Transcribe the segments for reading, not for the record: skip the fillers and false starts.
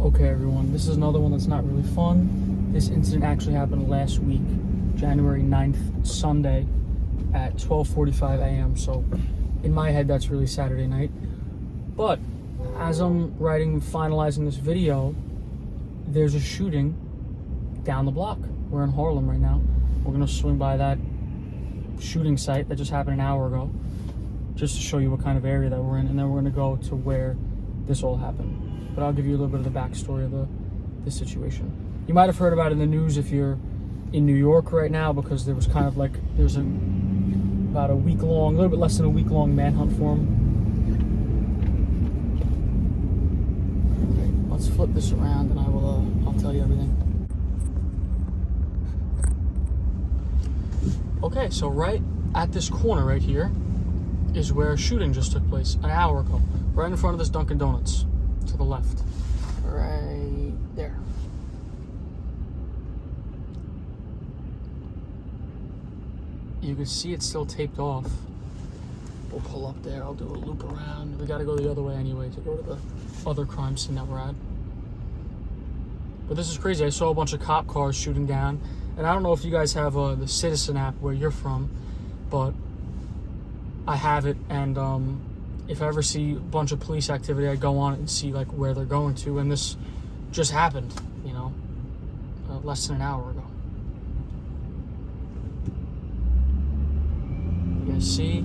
Okay, everyone, this is another one that's not really fun. This incident actually happened last week, January 9th, Sunday at 12:45 a.m. So in my head, that's really Saturday night. But as I'm finalizing this video, there's a shooting down the block. We're in Harlem right now. We're gonna swing by that shooting site that just happened an hour ago, just to show you what kind of area that we're in, and then we're gonna go to where this all happened. But I'll give you a little bit of the backstory of the situation. You might have heard about it in the news if you're in New York right now, because there was kind of like, about a little bit less than a week long manhunt for him. Okay, let's flip this around and I'll tell you everything. Okay, so right at this corner right here is where a shooting just took place an hour ago, right in front of this Dunkin' Donuts. To the left, right there. You can see it's still taped off. We'll pull up there. I'll do a loop around. We got to go the other way anyway to go to the other crime scene that we're at. But this is crazy. I saw a bunch of cop cars shooting down, and I don't know if you guys have the Citizen app where you're from, but I have it, and if I ever see a bunch of police activity, I go on it and see like where they're going to. And this just happened, less than an hour ago. You guys see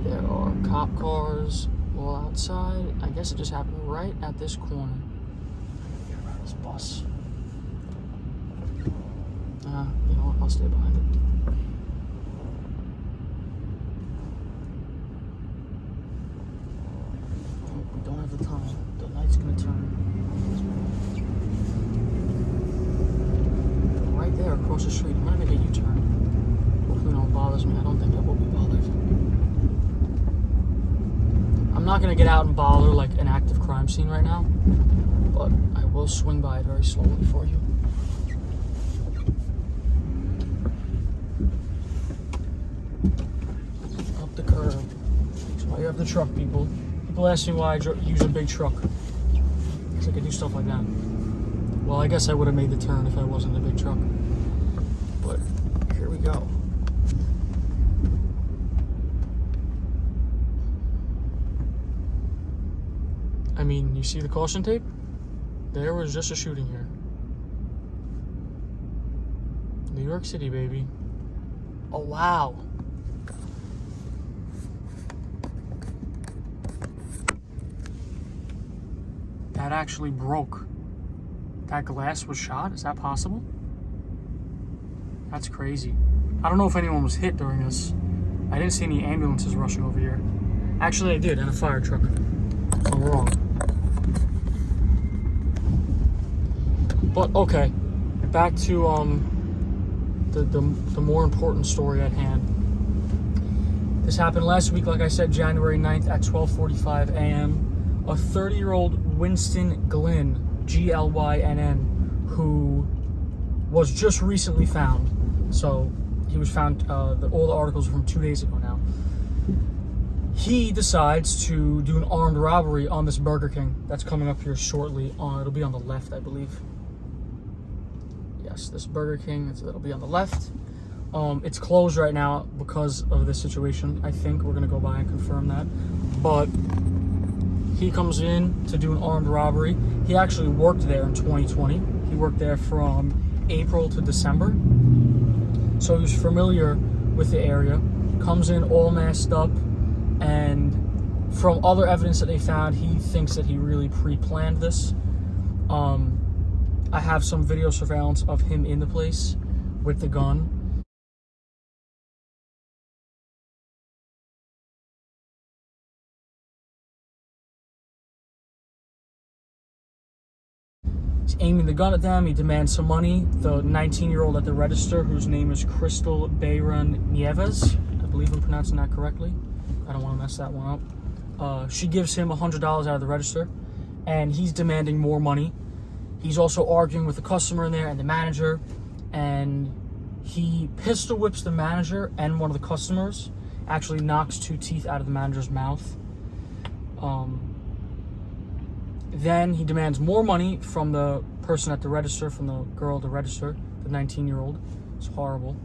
there are cop cars all outside. I guess it just happened right at this corner. I gotta get around this bus. You know what? I'll stay behind it. Don't have the time. The light's gonna turn. Right there across the street. I'm gonna make a U-turn. Hopefully no one bothers me. I don't think I will be bothered. I'm not gonna get out and bother like an active crime scene right now, but I will swing by it very slowly for you. Up the curb. That's why you have the truck, people. People ask me why I use a big truck, because I can do stuff like that. Well, I guess I would have made the turn if I wasn't a big truck. But here we go. I mean, you see the caution tape? There was just a shooting here. New York City, baby. Oh, wow. That actually broke. That glass was shot? Is that possible? That's crazy. I don't know if anyone was hit during this. I didn't see any ambulances rushing over here. Actually, I did, and a fire truck. I'm wrong. But, okay. Back to the more important story at hand. This happened last week, like I said, January 9th at 12:45 a.m. A 30-year-old Winston Glynn, Glynn, who was just recently found. So he was found, all the articles are from 2 days ago now. He decides to do an armed robbery on this Burger King that's coming up here shortly. It'll be on the left, I believe. Yes, this Burger King, it'll be on the left. It's closed right now because of this situation. I think we're gonna go by and confirm that. But he comes in to do an armed robbery. He actually worked there in 2020. He worked there from April to December. So he was familiar with the area. Comes in all masked up, and from other evidence that they found, he thinks that he really pre-planned this. I have some video surveillance of him in the place with the gun. He's aiming the gun at them. He demands some money. The 19-year-old at the register, whose name is Kristal Bayron-Nieves, I believe I'm pronouncing that correctly. I don't want to mess that one up. She gives him $100 out of the register, and he's demanding more money. He's also arguing with the customer in there and the manager, and he pistol whips the manager and one of the customers, actually knocks 2 teeth out of the manager's mouth. Then he demands more money from the person at the register, from the girl at the register, the 19-year-old. It's horrible.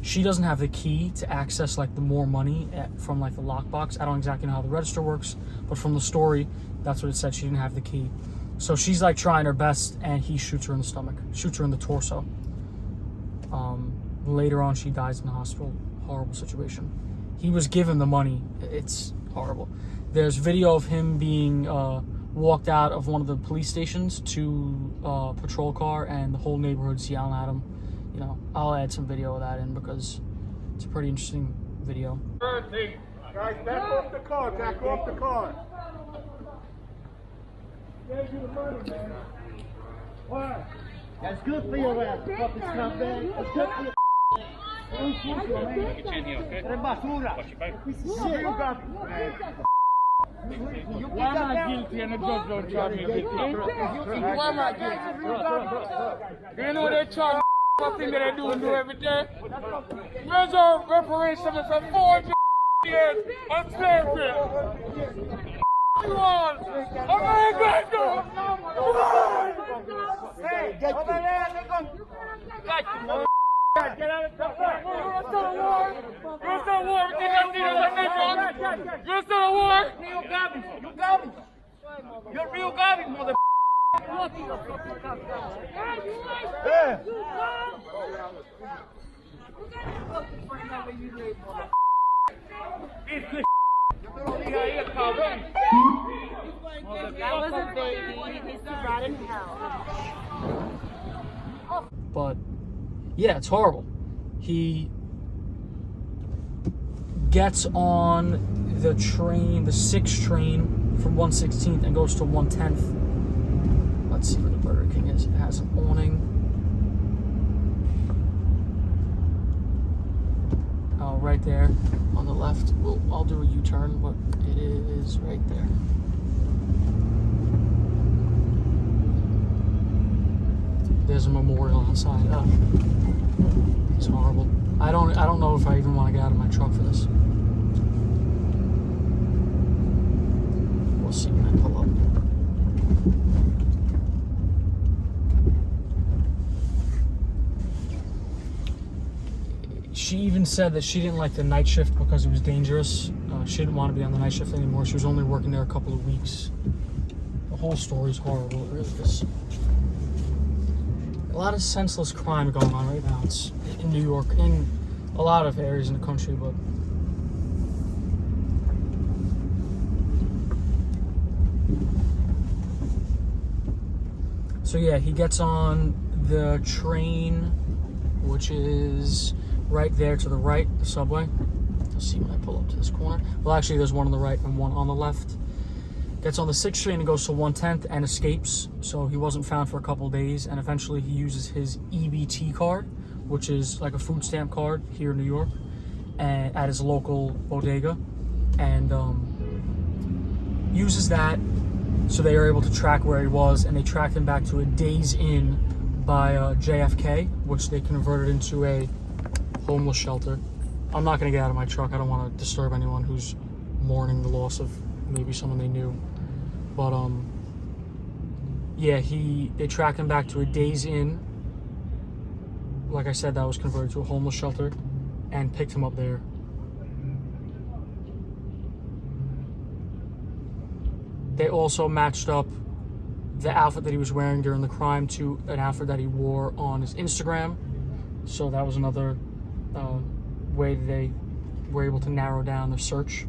She doesn't have the key to access like the more money from like the lockbox. I don't exactly know how the register works, but from the story, that's what it said. She didn't have the key. So she's like trying her best, and he shoots her in the stomach, shoots her in the torso. Later on, she dies in the hospital. Horrible situation. He was given the money. It's horrible. There's video of him being walked out of one of the police stations to a patrol car, and the whole neighborhood's yelling at him. You know, I'll add some video of that in because it's a pretty interesting video. Guys, back off the car, back off the car. There's your money, man. Why? That's good for your ass, fucking scumbag. That's good for your Get in here, okay? Watch your back. shit. You got me, man. Why am I guilty and the judge don't charge me guilty? Why am I guilty? You know they charge nothing that I do and do every day? Where's our reparation for 4 years of slavery? You on? I'm not going Hey, get over there, nigga. Get out of the car. You're still a war. You're still a war. You're still a war. You got me. You got me. You're real garbage, mother. Yeah. But yeah, it's horrible. He gets on the train, the 6th train from 116th and goes to 110th. Let's see where the Burger King is. It has an awning. Oh, right there on the left. Well, I'll do a U-turn, but it is right there. There's a memorial outside. Oh, it's horrible. I don't know if I even want to get out of my truck for this. We'll see when I pull up. She even said that she didn't like the night shift because it was dangerous. She didn't want to be on the night shift anymore. She was only working there a couple of weeks. The whole story is horrible. It really is. A lot of senseless crime going on right now. It's in New York, in a lot of areas in the country, but so yeah, he gets on the train, which is right there to the right, the subway. You'll see when I pull up to this corner. Well, actually, there's one on the right and one on the left. Gets on the 6th train and goes to 110th and escapes. So he wasn't found for a couple of days, and eventually he uses his EBT card, which is like a food stamp card here in New York, and at his local bodega, and uses that. So they are able to track where he was, and they tracked him back to a Days Inn by JFK, which they converted into a homeless shelter. I'm not going to get out of my truck. I don't want to disturb anyone who's mourning the loss of maybe someone they knew. But yeah, they tracked him back to a Days Inn. Like I said, that was converted to a homeless shelter, and picked him up there. They also matched up the outfit that he was wearing during the crime to an outfit that he wore on his Instagram. So that was another way they were able to narrow down the search.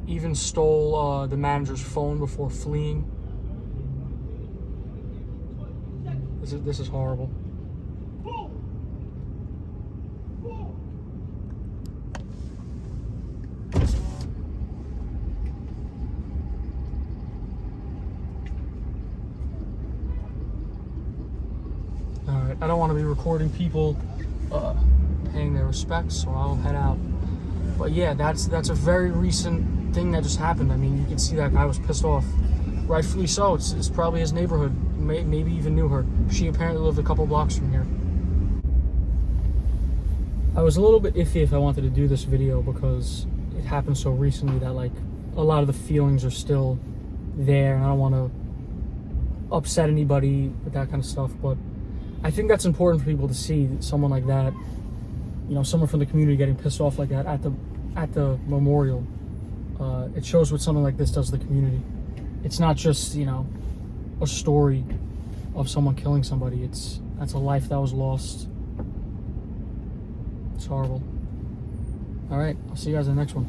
Even stole the manager's phone before fleeing. This is horrible. Alright, I don't want to be recording people paying their respects, so I'll head out. But yeah, that's a very recent thing that just happened. I mean, you can see that guy was pissed off. Rightfully so. It's probably his neighborhood. Maybe even knew her. She apparently lived a couple blocks from here. I was a little bit iffy if I wanted to do this video because it happened so recently that like a lot of the feelings are still there, and I don't want to upset anybody with that kind of stuff. But I think that's important for people to see that someone like that, you know, someone from the community getting pissed off like that at the memorial. It shows what something like this does to the community. It's not just, you know, a story of someone killing somebody. That's a life that was lost. It's horrible. All right, I'll see you guys in the next one.